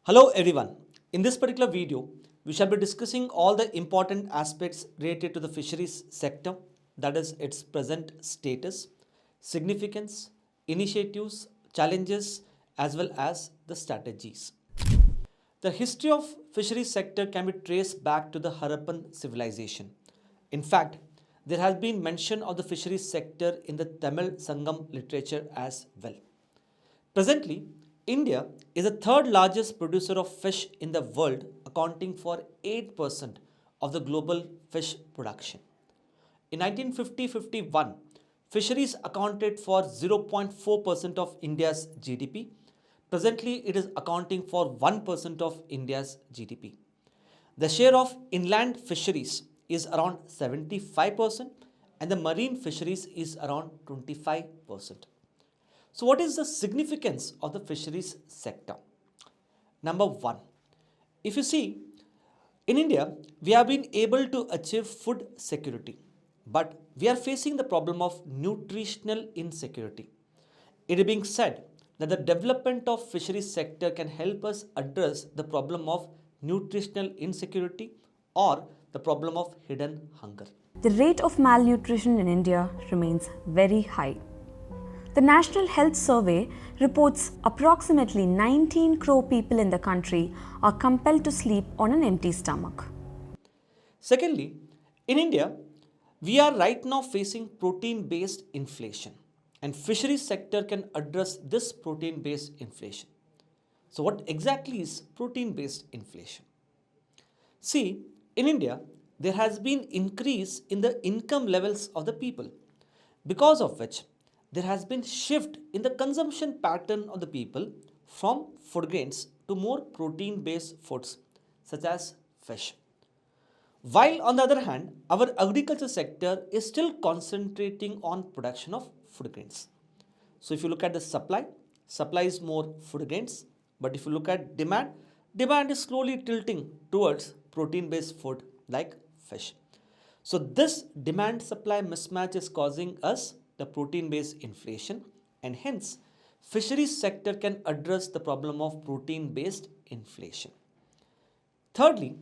Hello everyone. In this particular video, we shall be discussing all the important aspects related to the fisheries sector, that is its present status, significance, initiatives, challenges, as well as the strategies. The history of fisheries sector can be traced back to the Harappan civilization. In fact, there has been mention of the fisheries sector in the Tamil Sangam literature as well. Presently, India is the third largest producer of fish in the world, accounting for 8% of the global fish production. In 1950-51, fisheries accounted for 0.4% of India's GDP. Presently, it is accounting for 1% of India's GDP. The share of inland fisheries is around 75% and the marine fisheries is around 25%. So what is the significance of the fisheries sector? Number one, if you see, in India, we have been able to achieve food security, but we are facing the problem of nutritional insecurity. It is being said that the development of fisheries sector can help us address the problem of nutritional insecurity or the problem of hidden hunger. The rate of malnutrition in India remains very high. The National Health Survey reports approximately 19 crore people in the country are compelled to sleep on an empty stomach. Secondly, in India, we are right now facing protein-based inflation, and fisheries sector can address this protein-based inflation. So what exactly is protein-based inflation? See, in India, there has been increase in the income levels of the people, because of which there has been shift in the consumption pattern of the people from food grains to more protein-based foods such as fish. While on the other hand, our agriculture sector is still concentrating on production of food grains. So if you look at the supply is more food grains, but if you look at demand is slowly tilting towards protein-based food like fish. So this demand supply mismatch is causing us the protein-based inflation, and hence fisheries sector can address the problem of protein-based inflation. Thirdly,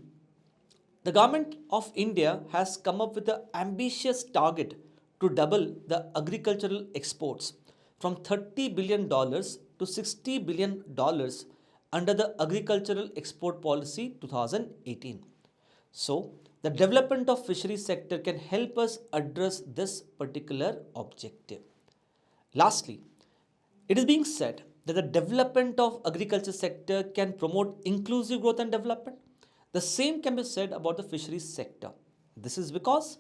the government of India has come up with an ambitious target to double the agricultural exports from $30 billion to $60 billion under the Agricultural Export Policy 2018. So, the development of fisheries sector can help us address this particular objective. Lastly, it is being said that the development of agriculture sector can promote inclusive growth and development. The same can be said about the fisheries sector. This is because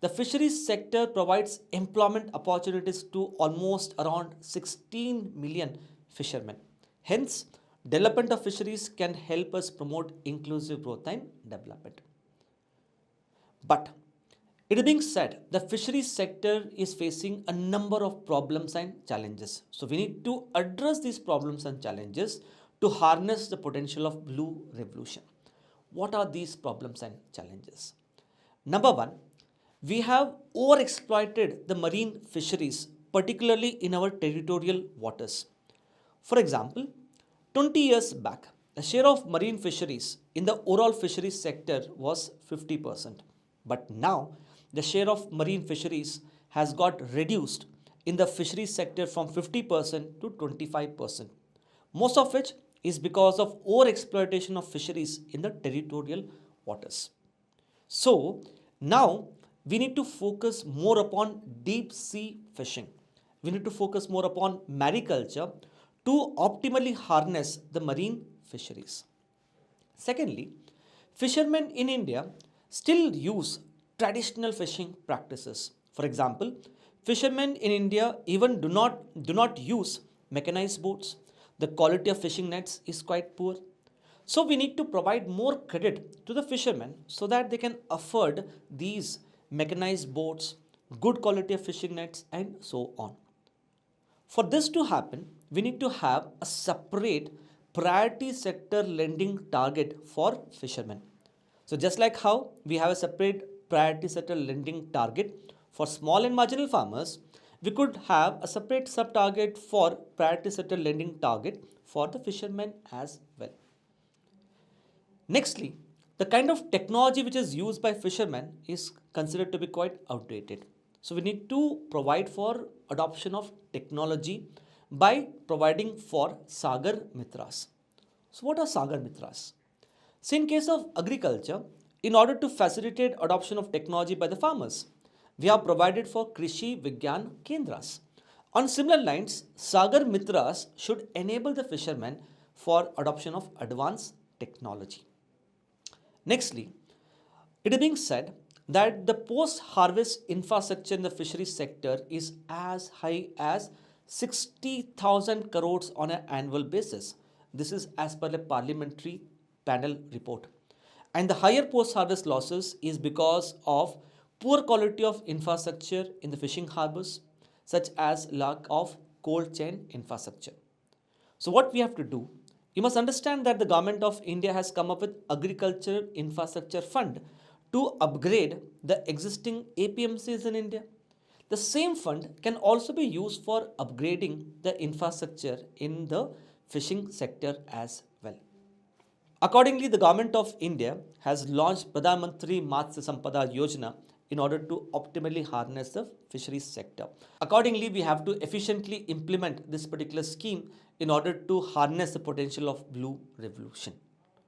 the fisheries sector provides employment opportunities to almost around 16 million fishermen. Hence, development of fisheries can help us promote inclusive growth and development. But it is being said the fisheries sector is facing a number of problems and challenges. So we need to address these problems and challenges to harness the potential of blue revolution. What are these problems and challenges? Number one, we have overexploited the marine fisheries, particularly in our territorial waters. For example, 20 years back, the share of marine fisheries in the overall fisheries sector was 50%. But now, the share of marine fisheries has got reduced in the fisheries sector from 50% to 25%. Most of which is because of overexploitation of fisheries in the territorial waters. So, now we need to focus more upon deep sea fishing. We need to focus more upon mariculture to optimally harness the marine fisheries. Secondly, fishermen in India still use traditional fishing practices. For example, fishermen in India even do not use mechanized boats. The quality of fishing nets is quite poor. So we need to provide more credit to the fishermen so that they can afford these mechanized boats, good quality of fishing nets, and so on. For this to happen, we need to have a separate priority sector lending target for fishermen. So just like how we have a separate priority sector lending target for small and marginal farmers, we could have a separate sub-target for priority sector lending target for the fishermen as well. Nextly, the kind of technology which is used by fishermen is considered to be quite outdated. So we need to provide for adoption of technology by providing for Sagar Mitras. So what are Sagar Mitras? So in case of agriculture, in order to facilitate adoption of technology by the farmers, we have provided for Krishi Vigyan Kendras. On similar lines, Sagar Mitras should enable the fishermen for adoption of advanced technology. Nextly, it is being said that the post-harvest infrastructure in the fisheries sector is as high as 60,000 crores on an annual basis. This is as per the parliamentary panel report. And the higher post-harvest losses is because of poor quality of infrastructure in the fishing harbors, such as lack of cold chain infrastructure. So what we have to do, you must understand that the government of India has come up with Agriculture Infrastructure Fund to upgrade the existing APMCs in India. The same fund can also be used for upgrading the infrastructure in the fishing sector as well. Accordingly, the government of India has launched Pradhan Mantri Matsya Sampada Yojana in order to optimally harness the fisheries sector. Accordingly, we have to efficiently implement this particular scheme in order to harness the potential of blue revolution.